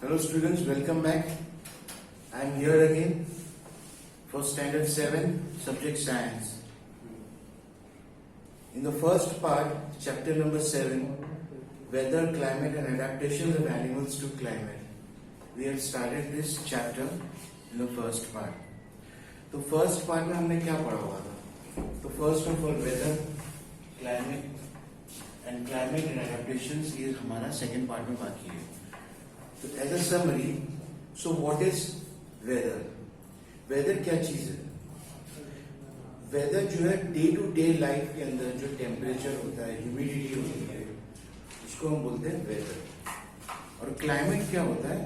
Hello students, welcome back. I am here again for standard 7, subject science. In the first part, chapter number 7, weather, climate and adaptations of animals to climate. We have started this chapter in the first part. तो first part में हमने क्या पढ़ा हुआ था? तो first of all weather, climate and adaptations ये हमारा second part में बाकी है. तो as a summary, so what is weather? Weather क्या चीज है? Weather जो है day to day life के अंदर जो temperature होता है, humidity होती है, उसको हम बोलते हैं weather. और climate क्या होता है?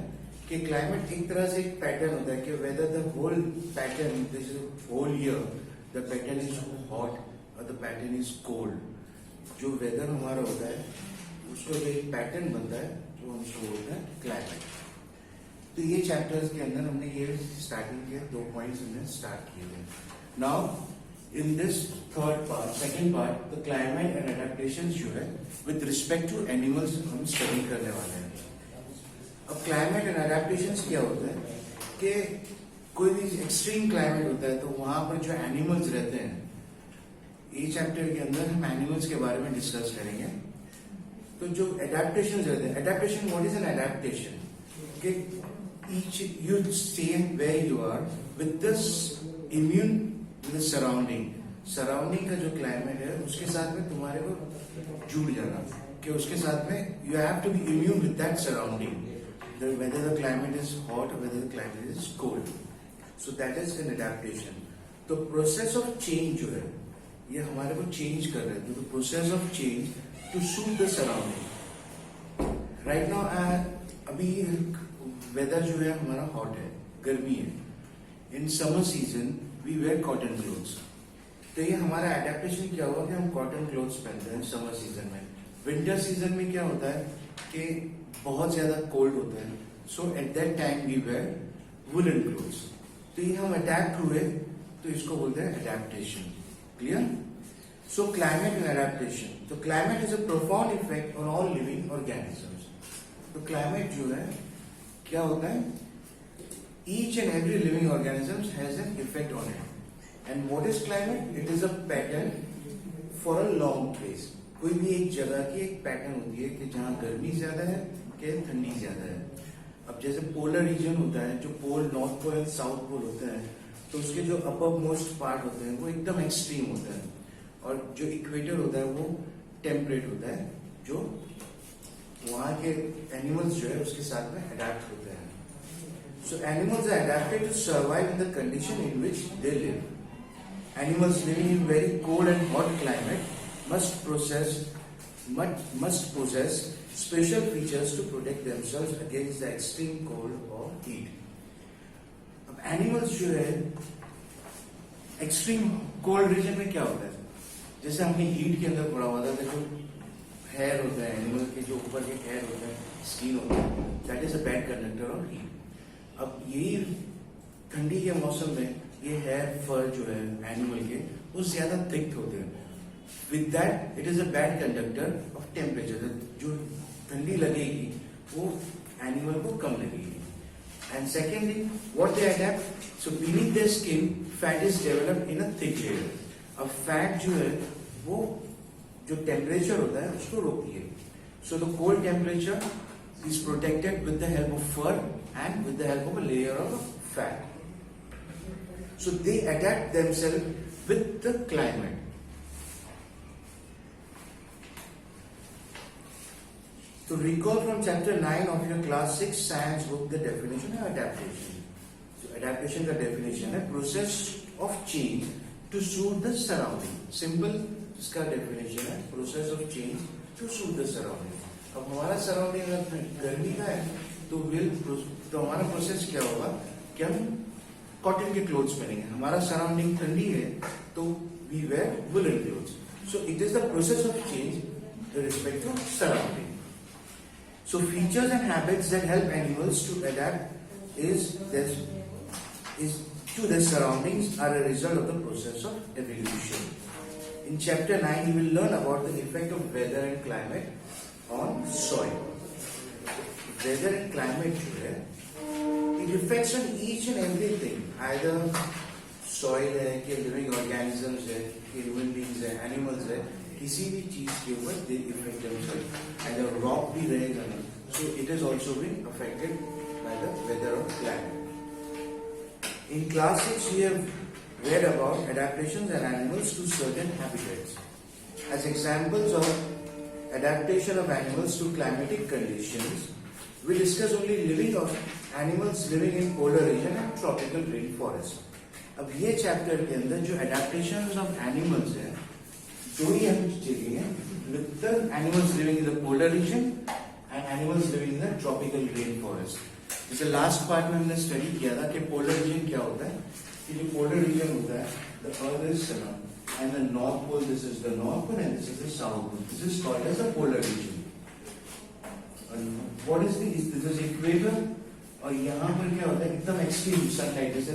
कि climate एक तरह से एक pattern होता है कि whether the whole pattern, this is whole year, the pattern is hot or the pattern is cold. जो weather हमारा होता है, उसको जो एक pattern बनता है, जो हम उसको बोलते हैं क्लाइमेट. तो ये चैप्टर्स के अंदर हमने ये स्टार्टिंग के 2 पॉइंट्स हमने स्टार्ट किए थे. Now in this third part, second part, the climate and adaptations जो है विद रिस्पेक्ट टू एनिमल्स हम स्टडी करने वाले हैं. अब क्लाइमेट एंड एडेप्टेशंस क्या होता है कि कोई भी एक्सट्रीम क्लाइमेट होता है तो वहां पर जो एनिमल्स रहते हैं, ये चैप्टर के अंदर हम एनिमल्स के बारे में डिस्कस करेंगे. तो जो एडेप्टेशन रहते हैं, adaptation, what is an adaptation? कि each you stay where you are with this immune with the surrounding का जो क्लाइमेट है उसके साथ में तुम्हारे को जुड़ जाना, कि उसके साथ में you have to be immune with that surrounding, whether the climate is hot or whether the climate is cold. So that is an adaptation. तो process of change जो है ये हमारे को चेंज कर रहे हैं. तो process of change to suit the surrounding. Right now अभी वेदर जो है हमारा हॉट है, गर्मी है. In summer season we wear cotton clothes. तो ये हमारा एडेप्टेशन क्या हुआ कि हम कॉटन क्लोथ्स पहनते हैं समर सीजन में. विंटर सीजन में क्या होता है कि बहुत ज्यादा कोल्ड होता है, so at that time we wear woollen clothes. तो ये हम अडेप्ट हुए, तो इसको बोलते हैं adaptation. Clear? So climate and adaptation. तो climate has a profound effect on all living organisms. तो climate जो है क्या होता है? Each and every living organism has an effect on it. And what is climate? It is a pattern for a long trace. कोई भी एक जगह की एक पैटर्न होती है कि जहाँ गर्मी ज्यादा है कि ठंडी ज्यादा है. अब जैसे पोलर रीजन होता है, जो pole North Pole and South Pole होता है, तो उसके जो अपर मोस्ट पार्ट होते हैं वो एकदम एक्सट्रीम होता है, और जो इक्वेटर होता है वो टेम्परेट होता है, जो वहां के एनिमल्स जो है उसके साथ में अडेप्ट होते हैं. So animals are adapted to survive in the condition in which they live. Animals living in very cold and hot climate must possess special features to protect themselves against the extreme cold or heat. अब animals जो है extreme cold region में क्या होता है, जैसे हमने heat के अंदर पढ़ा हुआ था, जो हेयर होता है एनिमल के, जो ऊपर के हेयर होता है, स्किन होता है, that is a bad conductor of heat. अब यही ठंडी के मौसम में ये हेयर फर जो है एनिमल के वो ज्यादा थिक होते हैं. With that it is a bad conductor of temperature. जो ठंडी लगेगी वो एनिमल को कम लगेगी. And secondly what they adapt, so beneath their skin fat is developed in a thick layer. अब फैट जो है वो जो टेम्परेचर होता है उसको रोकती है. So the cold temperature is protected with the help of fur and with the help of a layer of fat. So they adapt themself with the climate. तो recall from chapter 9 of your class 6 science book the definition of adaptation. So adaptation का definition है process of change to suit the surrounding. Simple इसका definition है process of change to suit the surrounding. अब हमारा surrounding अगर गर्मी का है तो हमारा process क्या होगा कि हम कॉटन के क्लोथ्स पहनेंगे. हमारा surrounding ठंडी है तो we wear woolen clothes. So it is the process of change with respect to surrounding. So features and habits that help animals to adapt is to their surroundings are a result of the process of evolution. In chapter 9 you will learn about the effect of weather and climate on soil. Weather and climate जो है it affects on each and everything, either soil है कि living organisms है कि human beings है, animals है, किसी भी चीज के ऊपर they effect themselves. Either rock भी रहेगा ना, so it is also been affected by the weather और climate. In class 6 we have read about adaptations and animals to certain habitats. As examples of adaptation of animals to climatic conditions, we discuss only living of animals living in polar region and tropical rainforest. अब ये chapter के अंदर जो adaptations of animals है, दो ही हम चलेंगे, with the animals living in the polar region and animals living in the tropical rainforest. जैसे लास्ट पार्ट में हमने स्टडी किया था कि पोलर रीजन क्या होता है, कि जो पोलर रीजन होता है, the earth is sun and the north pole, this is the north pole and this is the south pole. This is called as the polar region. And what is this is equator, और यहाँ पर क्या होता है, एकदम extreme sunlight, जैसे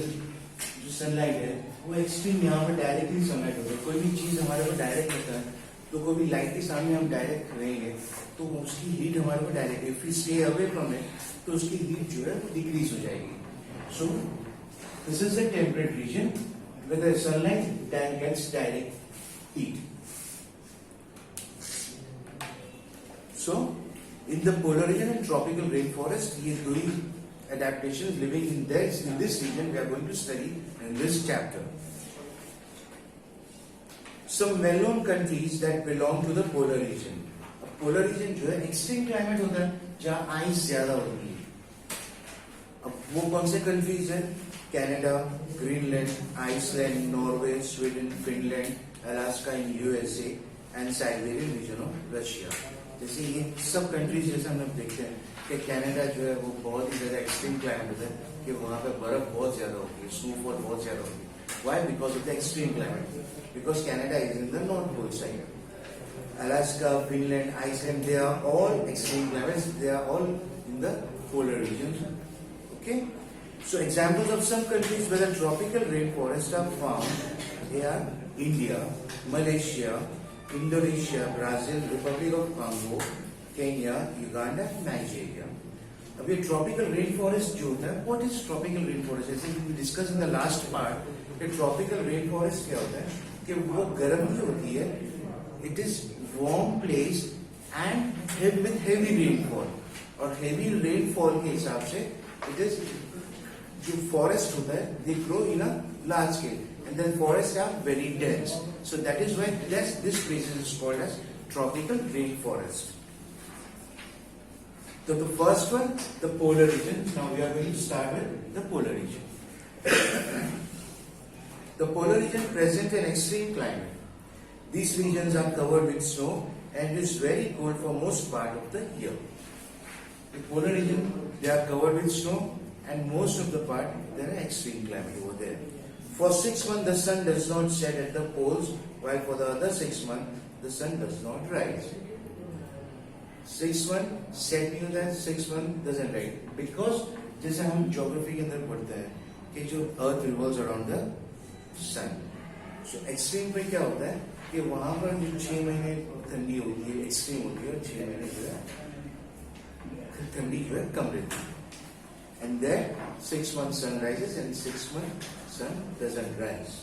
जो sunlight है वो एक्सट्रीम यहाँ पर डायरेक्टली सनलाइट होता है। कोई भी चीज हमारे पर डायरेक्ट होता है तो कोई भी लाइट के सामने हम डायरेक्ट रहेंगे तो उसकी हीट हमारे पर direct, if we stay away from it तो उसकी हीट जो है वो डिक्रीज हो जाएगी। So this is the temperate region where the sunlight gets direct heat. So, in the polar region and tropical rainforest, he is doing adaptations living in this region we are going to study in this chapter. Some well-known countries that belong to the polar region. Polar region जो है extreme climate होता है जहाँ ice ज्यादा होती है। अब वो कौन से कंट्रीज है, Canada, Greenland, Iceland, Norway, Sweden, Finland, Alaska in USA and Siberian region of Russia. जैसे ये सब कंट्रीज जैसे हम लोग देखते हैं कि कनाडा जो है वो बहुत ही ज्यादा एक्सट्रीम क्लाइमेट होता है कि वहाँ पे बर्फ बहुत ज्यादा होती है, स्नोफॉल बहुत ज्यादा होती है। Why? Because of the extreme climate, because Canada is in the north pole side. Alaska, Finland, Iceland, they are all extreme climates. They are all in the polar regions. Okay. So examples of some countries where the tropical rainforests are found, they are India, Malaysia, Indonesia, Brazil, Republic of Congo, Kenya, Uganda, Nigeria. अब ये tropical rainforest जो होता है, what is tropical rainforest? जैसे we discussed in the last part, कि tropical rainforest क्या होता है कि वो गर्म ही होती है. It is warm place and with heavy rainfall. और heavy rainfall के हिसाब से it is जो forest होता है they grow in a large scale and then forests are very dense. So that is why this place is called as tropical rainforest. So the first one, the polar region. Now we are going to start with the polar region. The polar region presents an extreme climate. These regions are covered with snow and it is very cold for most part of the year. The polar region, they are covered with snow and most of the part there are extreme climate over there. For 6 months the sun does not set at the poles, while for the other 6 months the sun does not rise. 6 months set नहीं होता है, 6 months doesn't rise because जैसे हम geography के अंदर पढ़ते हैं कि जो earth revolves around the sun. So extreme पे क्या होता है कि वहां पर जो 6 महीने ठंडी होती है, एक्सट्रीम होती है, और 6 महीने जो है ठंडी जो है कम रहती है. And then 6 months sun rises and 6 months sun doesn't rise.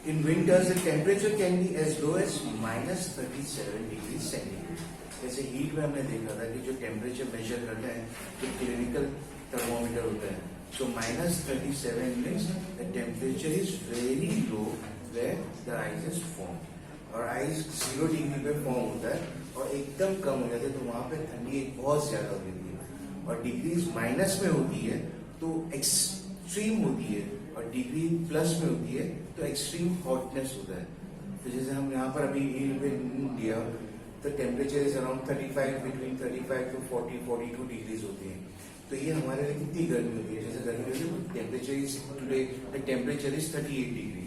In winters the temperature can be as low as -37 degrees centigrade. जैसे हीट में हमने देखा था कि जो टेम्परेचर मेजर करते हैं जो क्लिनिकल थर्मोमीटर होता है, so -37 means the temperature is very low where the ice is formed. और आइस 0 डिग्री पे फॉर्म होता है और एकदम कम हो जाता है तो वहां पे ठंडी बहुत ज्यादा होती है. और डिग्रीज माइनस में होती है तो एक्सट्रीम होती है और डिग्री प्लस में होती है तो एक्सट्रीम हॉटनेस होता है. तो जैसे हम यहाँ पर अभी इंडिया तो temperature is around 35 between 35 to 42 degrees होती है. तो ये हमारे लिए कितनी गर्मी होती है, जैसे गर्मी होती है temperature is today the temperature is 38 degree,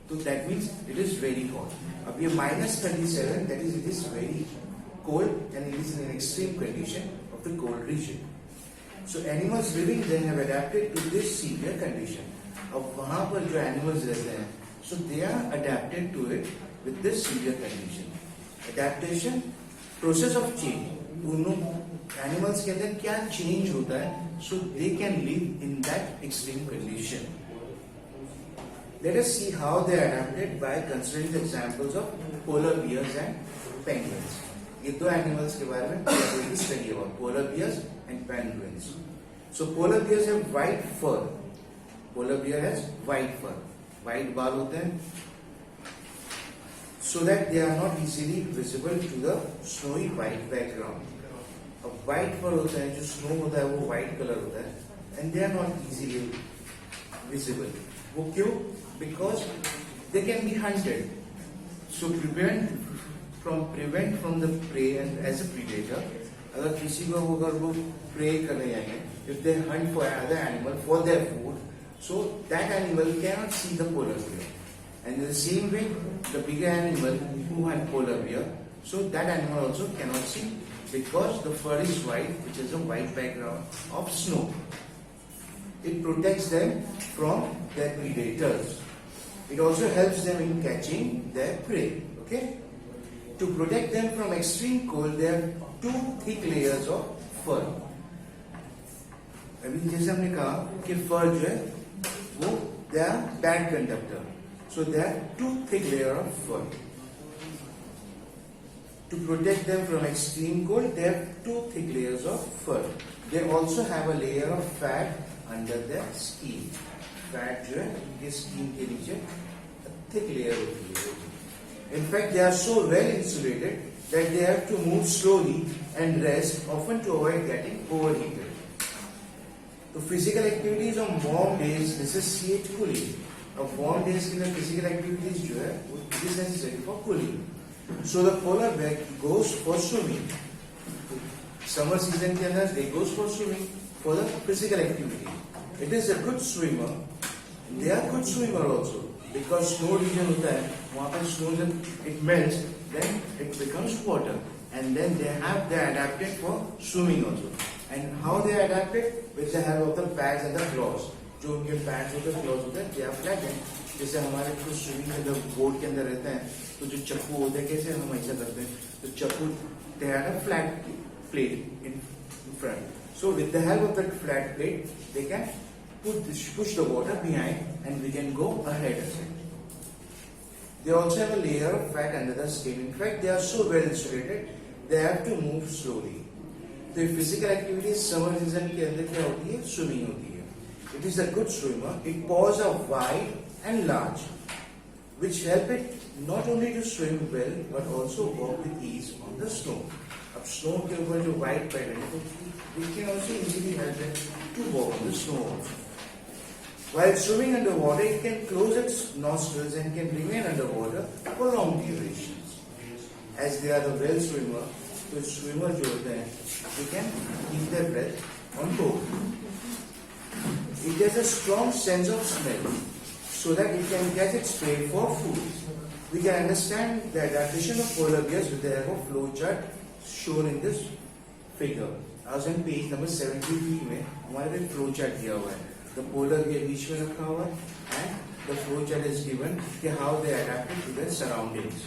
तो that means it is very hot. अब ये -37 that is it is very cold and it is in an extreme condition of the cold region. So animals living there have adapted to this severe condition. अब वहां पर जो animals रहते हैं so they are adapted to it with this severe condition. Adaptation, process of change. उन animals के अंदर क्या चेंज होता है, so they can live in that extreme condition. Let us see how they adapted by considering the examples of polar bears and penguins. ये दो animals के बारे में कोई study about polar bears and penguins. So polar bears have white fur. Polar bear has white fur. White बाल होते हैं, so that they are not easily visible to the snowy white background. अब white fur होता है, जो snow होता है वो white color होता है, and they are not easily visible. वो क्यों? Because they can be hunted. So prevent from the prey and as a predator. अगर किसी को अगर वो prey करने जाएंगे, if they hunt for another animal for their food, so that animal cannot see the polar bear. And in the same way, the bigger animal who hunt polar bear, so that animal also cannot see because the fur is white, which is a white background of snow. It protects them from their predators. It also helps them in catching their prey. Okay? To protect them from extreme cold, there are two thick layers of fur. अभी जैसे हमने कहा कि fur जो है वो they are bad conductor. So there are two thick layer of fur. To protect them from extreme cold, there are two thick layers of fur. They also have a layer of fat under their skin. Fat जो है ये skin के नीचे thick layer होती है. In fact, they are so well insulated that they have to move slowly and rest, often to avoid getting overheated. So physical activities on warm days necessitate cooling. अब warm days के लिए physical activities जो है वो is necessary for cooling. So the polar bear goes for swimming. Summer season के अंदर they goes for swimming for the physical activity. It is a good swimmer. They are good swimmer also because snow region होता है, वहाँ पर snow जब it melts, then it becomes water, and then they adapted for swimming also. And how they adapted? With the help of the pads and the claws. जो उनके pads होते हैं, claws होते हैं, they are flattened. जैसे हमारे कुछ swimming के अंदर बोट के अंदर रहते हैं, तो जो चप्पू होते हैं कैसे हम ऐसा करते हैं, तो चप्पू they had a flat plate in front. So with the help of that flat plate, they can push the water behind and we can go ahead. They also have a layer of fat under the skin. In fact, they are so well insulated, they have to move slowly. The physical activities summer season के अंदर क्या होती है? Swimming होती है. It is a good swimmer. Its paws are wide and large, which help it not only to swim well but also walk with ease on the snow. अब snow के ऊपर जो white pattern है, तो it can also easily help them to walk on the snow also. While swimming underwater, it can close its nostrils and can remain underwater for long durations. As they are the well swimmer, तो swimmer जो होते हैं, they can keep their breath on board. It has a strong sense of smell, so that it can catch its prey for food. We can understand the adaptation of polar bears with the help of flow chart shown in this figure. As in page number 73 में हमारे पे flow chart दिया हुआ है. The polar bear बीच में रखा हुआ है, and the flow chart is given कि how they adapted to their surroundings.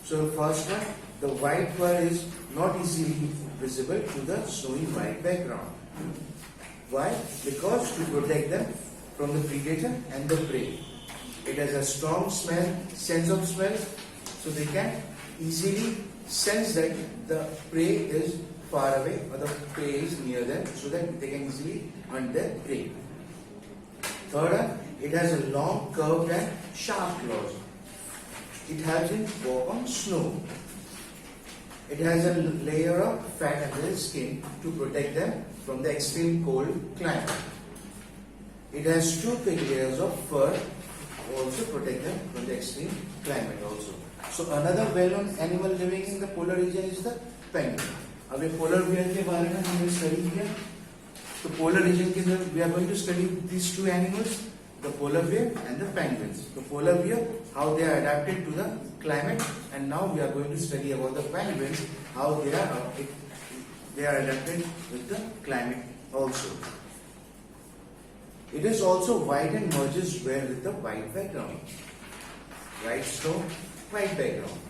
So the first one, the white fur is not easily visible to the snowy white background. Why? Because to protect them from the predator and the prey. It has a strong sense of smell, so they can easily sense that the prey is far away or the prey is near them, so that they can easily hunt their prey. Third one, it has a long, curved and sharp claws. It helps in walk on snow. It has a layer of fat under the skin to protect them from the extreme cold climate. It has two thick layers of fur also protect them from the extreme climate also. So another well-known animal living in the polar region is the penguin. अब ये polar bear के बारे में हमने study किया. तो polar region के अंदर we are going to study these two animals, the polar bear and the penguins. The polar bear, how they are adapted to the climate, and now we are going to study about the penguins, how they are adapted with the climate also. It is also white and merges well with the white background. White snow, white background.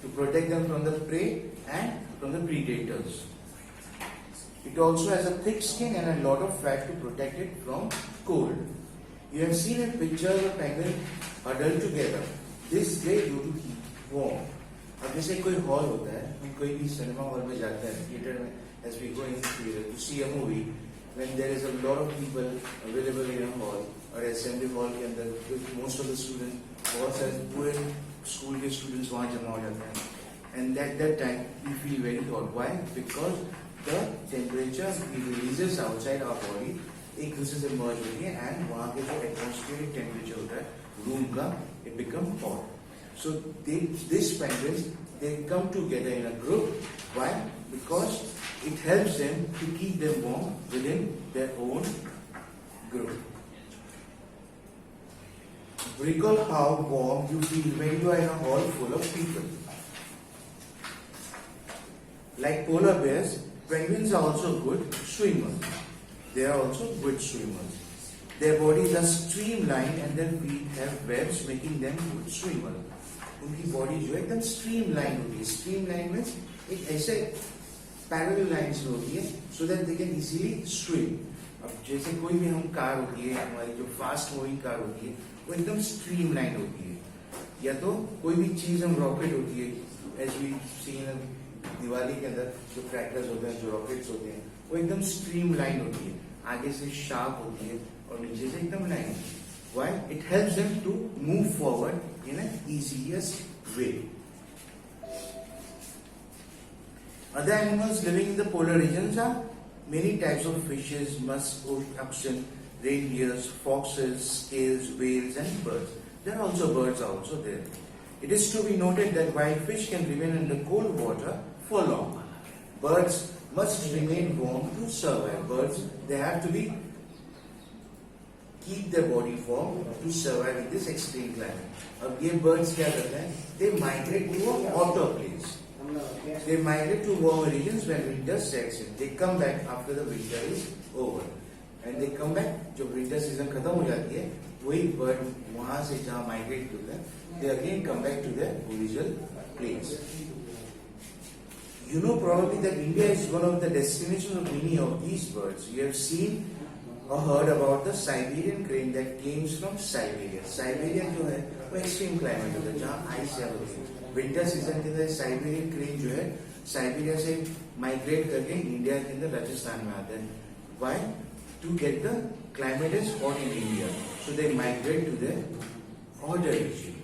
To protect them from the prey and from the predators. It also has a thick skin and a lot of fat to protect it from cold. You have seen a picture of a penguin huddled together. This they do to keep warm. अब जैसे कोई hall होता है, हम कोई भी cinema hall में जाते हैं, थिएटर में, as we go in theater to see a movie, when there is a lot of people available in a hall और assembly hall के अंदर most of the students, बहुत सारे पूरे स्कूल के students वहाँ जमा हो जाते हैं, and at that time we feel very hot. Why? Because the temperature we releases outside our body एक दूसरे से merge होती है and वहाँ के जो atmospheric temperature होता है room का, it become hot. So these penguins, they come together in a group. Why? Because it helps them to keep them warm within their own group. Recall how warm you feel when you are in a hall full of people. Like polar bears, penguins are also good swimmers. They are also good swimmers. Their bodies are streamlined and their feet have webs making them good swimmers. उनकी body जो है एकदम streamline होती है. Streamline means एक ऐसे parallel lines में होती है so that they can easily swim. अब जैसे कोई भी हम कार होती है, हमारी जो फास्ट मूविंग कार होती है, वो एकदम स्ट्रीमलाइन होती है. या तो कोई भी चीज हम रॉकेट होती है, एज वी सीन दिवाली के अंदर जो क्रैकर्स होते हैं, जो रॉकेट्स होते हैं, वो एकदम स्ट्रीमलाइन होती है, आगे से शार्प होती है और नीचे से एकदम line. Why? It helps them to move forward in an easiest way. Other animals living in the polar regions are many types of fishes, musk oxen, reindeers, foxes, scales, whales, and birds. There are also birds also there. It is to be noted that while fish can remain in the cold water for long, birds must remain warm to survive. Birds, they have to be keep their body warm to survive in this extreme climate. अब ये birds क्या करते हैं? They migrate to a hotter place. They migrate to warmer regions when winter sets in. They come back after the winter is over. And they come back जब winter season खत्म हो जाती है, वही bird वहाँ से जहाँ migrate होते हैं, they again come back to their original place. You know probably that India is one of the destinations of many of these birds. You have seen or heard about the Siberian crane that comes from Siberia. Siberia जो है वो extreme climate होता है जहाँ ice है होती है. Winter season के अंदर साइबेरियन क्रेन जो है साइबेरिया से माइग्रेट करके इंडिया के अंदर राजस्थान में आते हैं. Why? To get the climate is hot in India, so they migrate to the hotter region.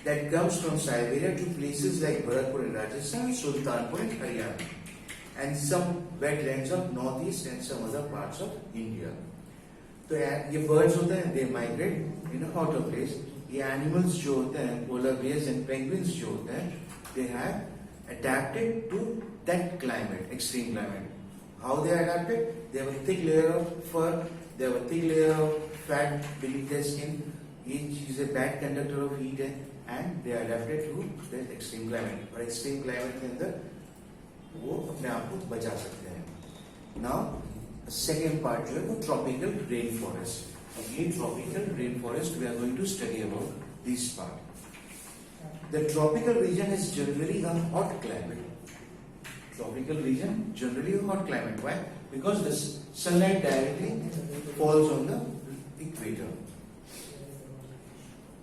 That comes from Siberia to places like Bharatpur in Rajasthan, Sultanpur in Haryana, and some wetlands of northeast and some other parts of India. तो ये birds होते हैं, they migrate in a hotter place. ये animals जो होते हैं, polar bears and penguins जो होते हैं, they have adapted to that climate, extreme climate. How they are adapted? They have a thick layer of fur, they have a thick layer of fat beneath their skin. Each is a bad conductor of heat and they are adapted to that extreme climate. और extreme climate के अंदर वो अपने आप को बचा सकते हैं. Now, second part जो है वो tropical rainforest. अब ये tropical rainforest we are going to study about this part. The tropical region is generally a hot climate. Tropical region generally a hot climate. Why? Because the sunlight directly falls on the equator.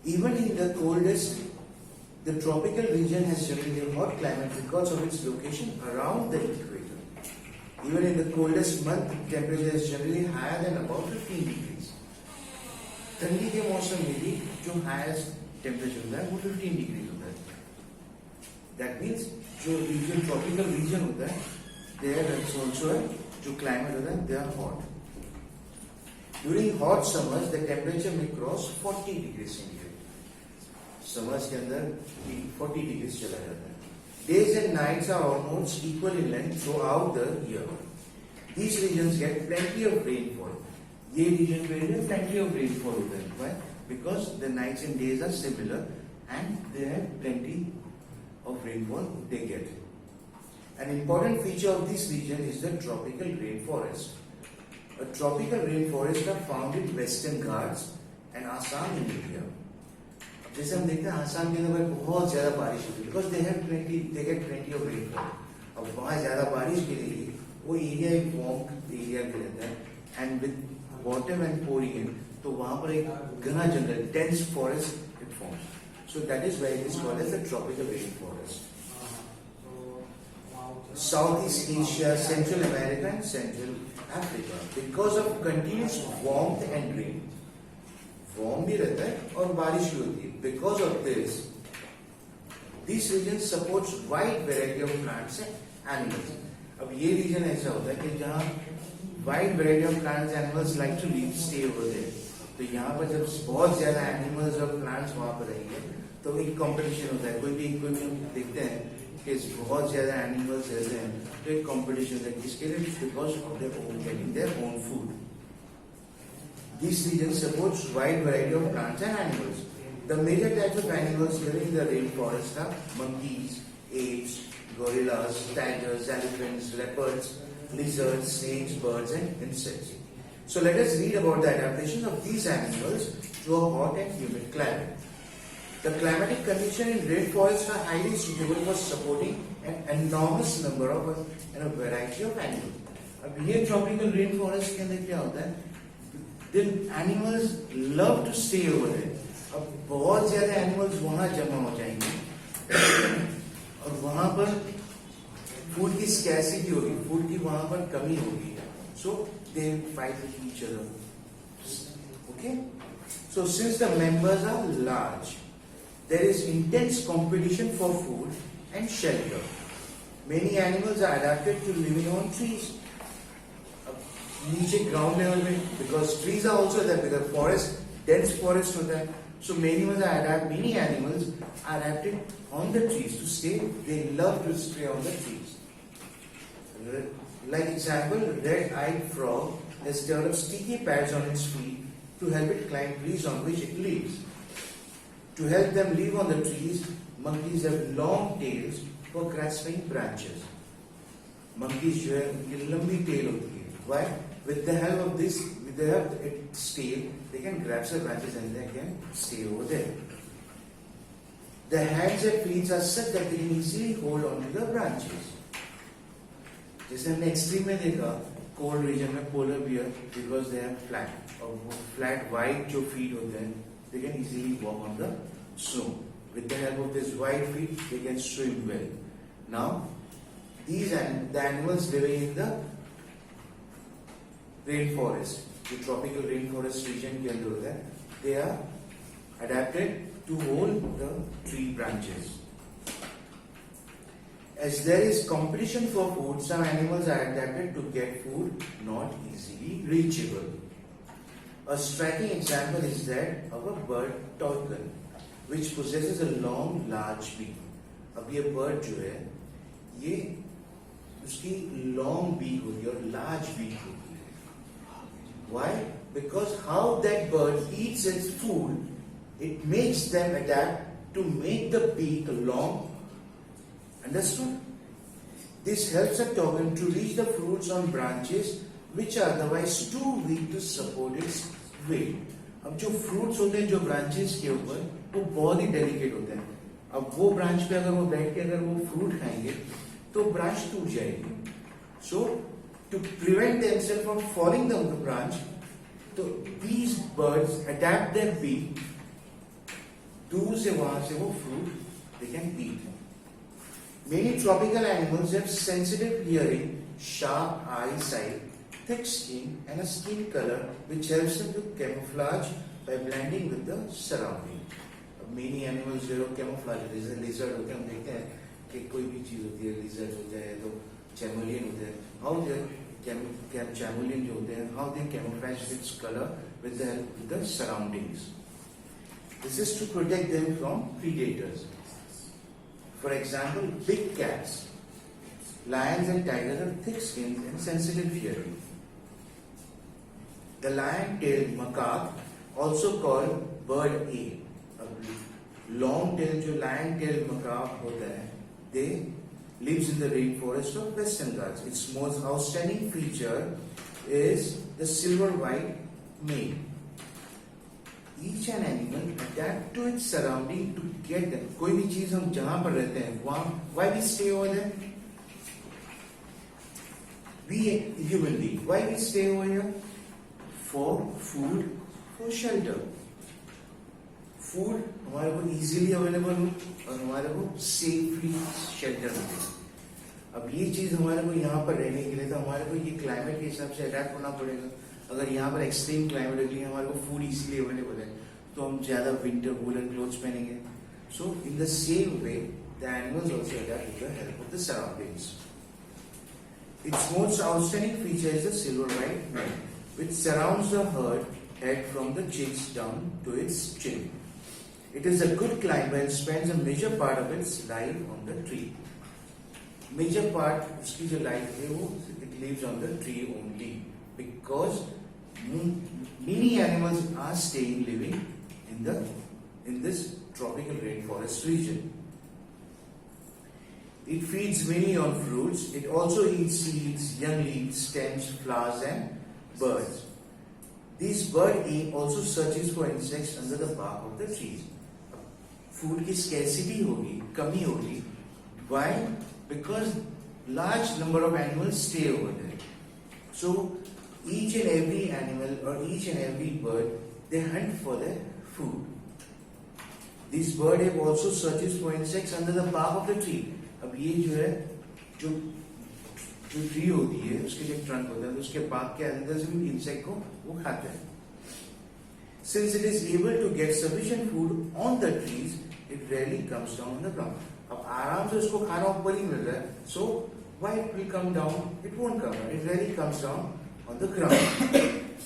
Even in the coldest, the tropical region has generally a hot climate because of its location around the equator. Even in the coldest month, temperature is generally higher than about 15 degrees. ठंडी के मौसम में भी जो highest temperature होता है वो 15 degrees होता है. That means जो region tropical region होता है, there is also a जो climate होता है, they are hot. During hot summers, the temperature may cross 40 degrees centigrade. Summers के अंदर 40 degrees चला जाता है. Days and nights are almost equal in length throughout the year. These regions get plenty of rainfall. ये region में plenty of rainfall होता है. Why? Because the nights and days are similar and they have plenty of rainfall they get. An important feature of this region is the tropical rainforest. A tropical rainforest are found in Western Ghats and Assam in India. जैसे हम देखते हैं आसाम के अंदर बहुत ज्यादा बारिश होती है because they get plenty of rainfall. अब वहाँ ज्यादा बारिश के लिए वो एरिया एक वार्म एरिया में रहता है and with water and pouring in, तो वहां पर एक घना जंगल dense forest it forms. So that is why it is called as the tropical rain forest. Southeast Asia, Central America and Central Africa, because of continuous warmth and rain, warm भी रहता है और बारिश भी होती है, because of this this region supports wide variety of plants and animals। अब ये region ऐसा होता है कि जहाँ wide variety of plants and animals like to live stay over there, तो यहाँ पर जब बहुत ज्यादा animals और plants वहाँ पर रहेंगे तो एक competition होता है। कोई भी हम देखते हैं कि बहुत ज्यादा एनिमल्स रहते हैं तो एक कंपटीशन है किसके लिए, because of their own getting their own food. This region supports wide variety of plants and animals. The major types of animals living in the rain forest are monkeys, apes, gorillas, tigers, elephants, leopards, lizards, snakes, birds and insects. So let us read about the adaptation of these animals to a hot and humid climate. The climatic conditions in rainforests are highly suitable for supporting an enormous number of and a variety of animals. अब ये tropical rainforest के अंदर क्या होता है? The animals love to stay over there. अब बहुत ज्यादा animals वहाँ जमा हो जाएंगे और वहाँ पर food की scarcity होगी, food की वहाँ पर कमी होगी. So they fight with each other. Okay? So since the members are large, there is intense competition for food and shelter. Many animals are adapted to living on trees. नीचे ground level में, because trees are also there, because forest, dense forest होता है. So many animals are adapted on the trees to stay. They love to stay on the trees. Like example, red-eyed frog has developed sticky pads on its feet to help it climb trees on which it lives. To help them live on the trees, monkeys have long tails for grasping branches. Monkeys जो है उनकी लंबी tail होती है. Why? With the help of its tail, they can grab some branches and they can stay over there. The hands and feet are such that they can easily hold onto the branches. जैसे हमने extreme में देखा, cold region में polar bear, because they have flat wide जो feet होते हैं, they can easily walk on the snow. With the help of these wide feet, they can swim well. Now, the animals living in the rainforest, the tropical rainforest region के अंदर होता है, they are adapted to hold the tree branches. As there is competition for food, some animals are adapted to get food not easily reachable. A striking example is that of a bird toucan, which possesses a long, large beak. अब ये bird जो है, ये उसकी long beak होती है और large beak होती है. Why? Because how that bird eats its food, it makes them adapt to make the beak long. Understood? This helps a toucan to reach the fruits on branches which are otherwise too weak to support its weight. अब जो fruits होते हैं जो branches के ऊपर वो बहुत ही delicate होते हैं. अब वो branch पे अगर वो बैठ के अगर वो fruit खाएंगे तो branch टूट जाएगी. So to prevent themselves from falling down the branch, तो these birds adapt their beak. दूर से वहां से वो fruit they can eat. Many tropical animals have sensitive hearing, sharp eyesight, thick skin and a skin color which helps them to camouflage by blending with the surrounding. Many animals जो camouflage होते हैं, जैसे lizard होते हैं, हम देखते हैं कि कोई भी चीज होती है, lizard होता है तो chameleon होते हैं. How they chameleon जो होते हैं, how they camouflage its color with the help of the surroundings. This is to protect them from predators. For example, big cats, lions and tigers have thick skins and sensitive hearing. The lion-tailed macaque, also called bird ape, long-tailed जो lion-tailed macaque होता है, they lives in the rainforest of Western Ghats. Its most outstanding feature is the silver-white mane. each an animal adapt to its surrounding to get them. कोई भी चीज हम जहां पर रहते हैं वहां, why we stay over there? We human being, why we stay over here? For food, for shelter. Food हमारे को इजीली अवेलेबल हो और हमारे को सेफली शेल्टर मिले. अब ये चीज हमारे को यहाँ पर रहने के लिए तो हमारे को ये क्लाइमेट के हिसाब से अडेप्ट होना पड़ेगा. अगर यहाँ पर एक्सट्रीम क्लाइमेट है हमारे को फूड इजीली अवेलेबल है तो हम ज्यादा विंटर वूलन क्लोथ्स पहनेंगे. So in the same way the animals also adapt with the help of the surroundings. Its most outstanding feature is the silver white mane, which surrounds the herd head from the chicks down to its chin. It is a good climber and spends a major part of its life on the tree. Major part उसकी जो life है वो it lives on the tree only because many animals are staying living in this tropical rainforest region. It feeds mainly on fruits. It also eats seeds, young leaves, stems, flowers, and birds. This bird also searches for insects under the bark of the trees. Food की scarcity होगी, कमी होगी. Why? Because large number of animals stay over there. So each and every animal or each and every bird they hunt for their food. This bird also searches for insects under the bark of the tree. अब ये जो है जो tree होती है उसके जो trunk होता है उसके bark के अंदर से भी इंसेक्ट को वो खाते हैं. Since it is able to get sufficient food on the trees, it rarely comes down on the ground. अब आराम से उसको खाना ऊपर ही मिल रहा है, so why it will come down? It won't come down. It rarely comes down on the ground.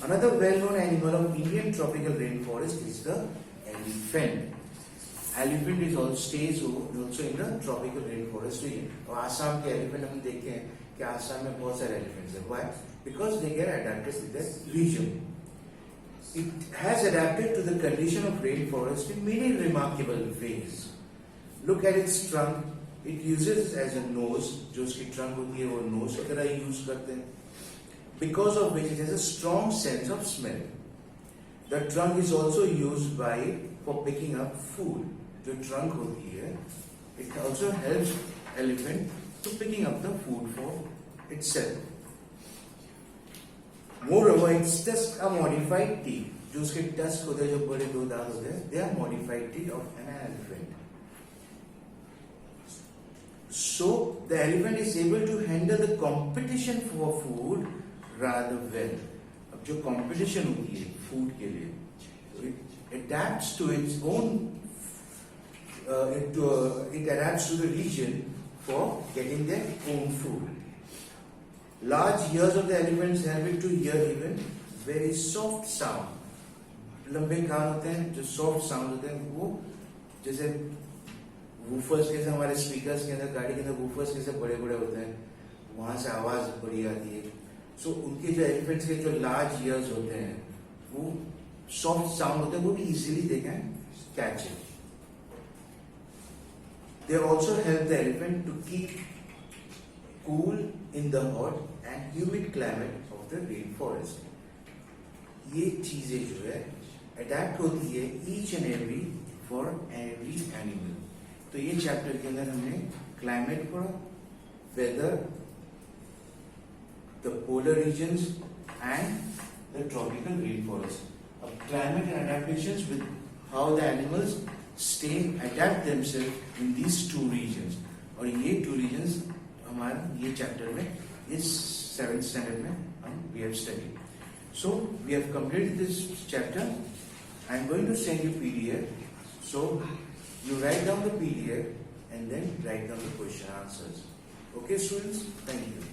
Another well-known animal of Indian tropical rainforest is the elephant. Elephant is also stays also in the tropical rainforest region. और आसाम के elephant हम देखते हैं कि आसाम में बहुत सारे elephants हैं. Why? Because they get adapted to that region. It has adapted to the condition of rainforest in many remarkable ways. Look at its trunk. It uses as a nose, जो उसकी trunk होती है वो nose की तरह use करते हैं. Because of which it has a strong sense of smell. The trunk is also used for picking up food. जो trunk होती है, it also helps elephant to picking up the food for itself. Moreover, its tusks are modified teeth. जो उसके tusk होते हैं, जो बड़े दो दांत होते हैं, they are modified teeth of an elephant. So the elephant is able to handle the competition for food rather well. अब जो competition होती है food के लिए, it adapts to its own. It adapts to the region for getting their own food. Large ears of the elephants help it to hear even very soft sound. लंबे कान होते हैं जो soft sound होते हैं वो जैसे woofers कैसे हमारे speakers के अंदर गाड़ी के अंदर woofers कैसे बड़े बड़े होते हैं वहां से आवाज बड़ी आती है. So उनके जो elephants के जो large ears होते हैं वो soft sound होते हैं वो भी easily they can catch it. They also help the elephant to keep cool in the hot and humid climate of the rainforest. ये चीजें जो है अडेप्ट होती है each and every for every animal. तो ये चैप्टर के अंदर हमने क्लाइमेट पढ़ा, weather, the polar regions and the tropical rainforest. अब climate and adaptations with how the animals stay adapt themselves in these two regions. और ये two regions हमारा ये चैप्टर में ये 7th standard में हम we have studied. So we have completed this chapter. I am going to send you PDF. So you write down the PDF and then write down the question answers. Okay, students? Thank you.